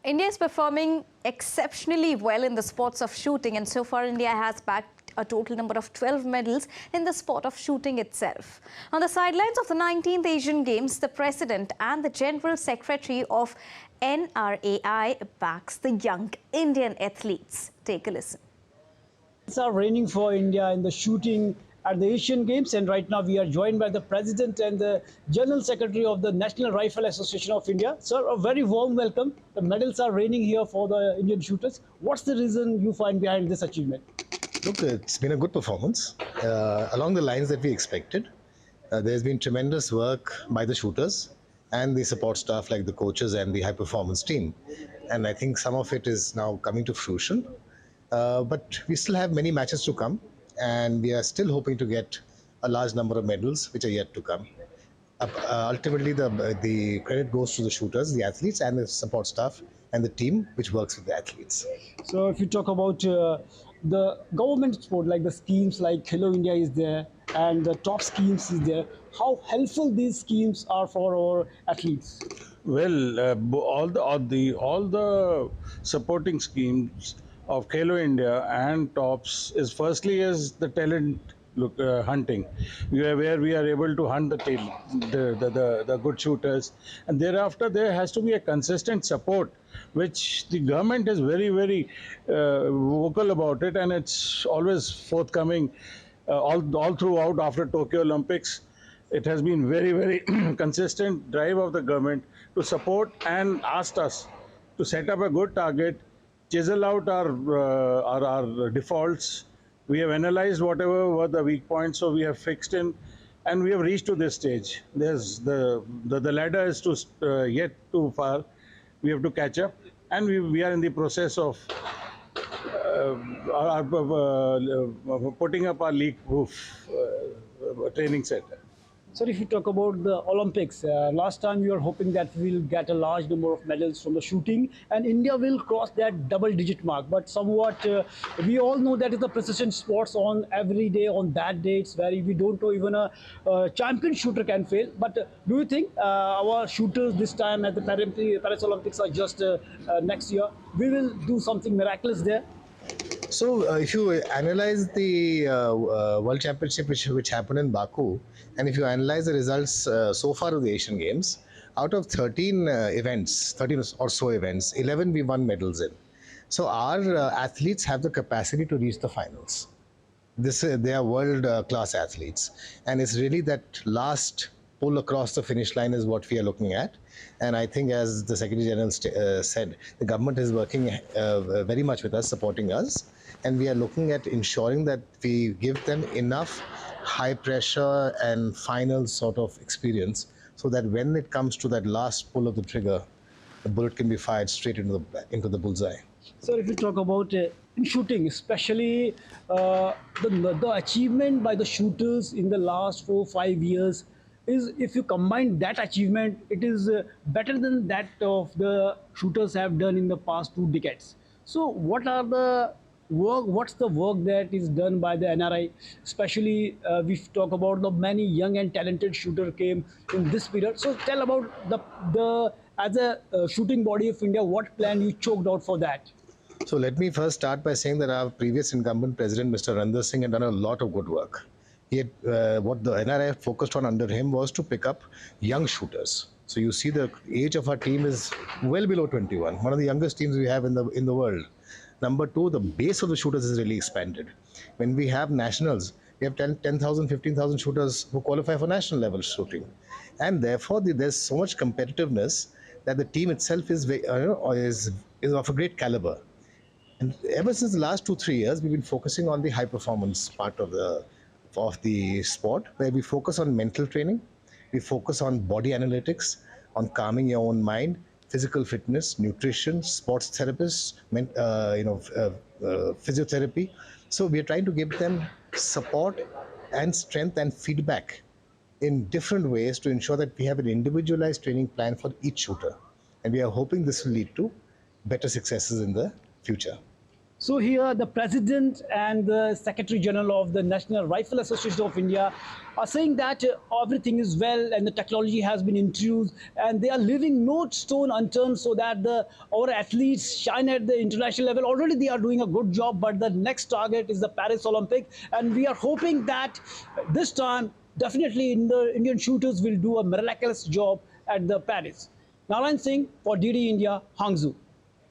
India is performing exceptionally well in the sports of shooting, and so far India has bagged a total number of 12 medals in the sport of shooting itself. On the sidelines of the 19th Asian Games, the President and the General Secretary of NRAI backs the young Indian athletes. Take a listen. It's are raining for India in the shooting at the Asian Games, and right now we are joined by the President and the General Secretary of the National Rifle Association of India. Sir, a very warm welcome. The medals are raining here for the Indian shooters. What's the reason you find behind this achievement? Look, it's been a good performance along the lines that we expected. There's been tremendous work by the shooters and the support staff like the coaches and the high performance team. And I think some of it is now coming to fruition. But we still have many matches to come, and we are still hoping to get a large number of medals which are yet to come. Ultimately, the credit goes to the shooters, the athletes, and the support staff and the team which works with the athletes. So if you talk about the government sport, like the schemes like Hello India is there and the top schemes is there, how helpful these schemes are for our athletes? Well, all the supporting schemes of Khelo India and TOPS is firstly is the talent hunting, where we are able to hunt the good shooters, and thereafter there has to be a consistent support, which the government is very vocal about it, and it's always forthcoming all throughout. After Tokyo Olympics, it has been very consistent drive of the government to support and asked us to set up a good target, chisel out our defaults. We have analyzed whatever were the weak points, so we have fixed in, and we have reached to this stage. There's the ladder is to yet too far. We have to catch up, and we are in the process of putting up our leak-proof training center. So if you talk about the Olympics, last time you were hoping that we will get a large number of medals from the shooting and India will cross that double-digit mark. But somewhat, we all know that is the precision sports on every day, on that day. It's very, we don't know even a champion shooter can fail. But do you think our shooters this time at the Paris Olympics are just next year, we will do something miraculous there? So if you analyze the World Championship which happened in Baku, and if you analyze the results so far of the Asian Games, out of 13 events, 13 or so events, 11 we won medals in. So our athletes have the capacity to reach the finals. They are world-class athletes, and it's really that last pull across the finish line is what we are looking at. And I think, as the Secretary General said, the government is working very much with us, supporting us, and we are looking at ensuring that we give them enough high pressure and final sort of experience so that when it comes to that last pull of the trigger, the bullet can be fired straight into the bullseye. So if you talk about in shooting, especially the achievement by the shooters in the last 4-5 years, is if you combine that achievement, it is better than that of the shooters have done in the past 2 decades. So what's the work that is done by the NRI? Especially we talk about the many young and talented shooter came in this period. So tell about the as a shooting body of India, what plan you choked out for that? So let me first start by saying that our previous incumbent president, Mr. Narayan Singh, had done a lot of good work. He had, what the NRI focused on under him was to pick up young shooters. So you see the age of our team is well below 21, one of the youngest teams we have in the world. Number 2, the base of the shooters is really expanded. When we have nationals, we have 10,000, 15,000 shooters who qualify for national level shooting. And therefore, there's so much competitiveness that the team itself is of a great caliber. And ever since the last 2-3 years, we've been focusing on the high performance part of the sport, where we focus on mental training, we focus on body analytics, on calming your own mind, physical fitness, nutrition, sports therapists, physiotherapy. So we are trying to give them support and strength and feedback in different ways to ensure that we have an individualized training plan for each shooter. And we are hoping this will lead to better successes in the future. So here the President and the Secretary General of the National Rifle Association of India are saying that everything is well and the technology has been introduced and they are leaving no stone unturned so that our athletes shine at the international level. Already they are doing a good job, but the next target is the Paris Olympic, and we are hoping that this time definitely the Indian shooters will do a miraculous job at the Paris. Narayan Singh for DD India, Hangzhou.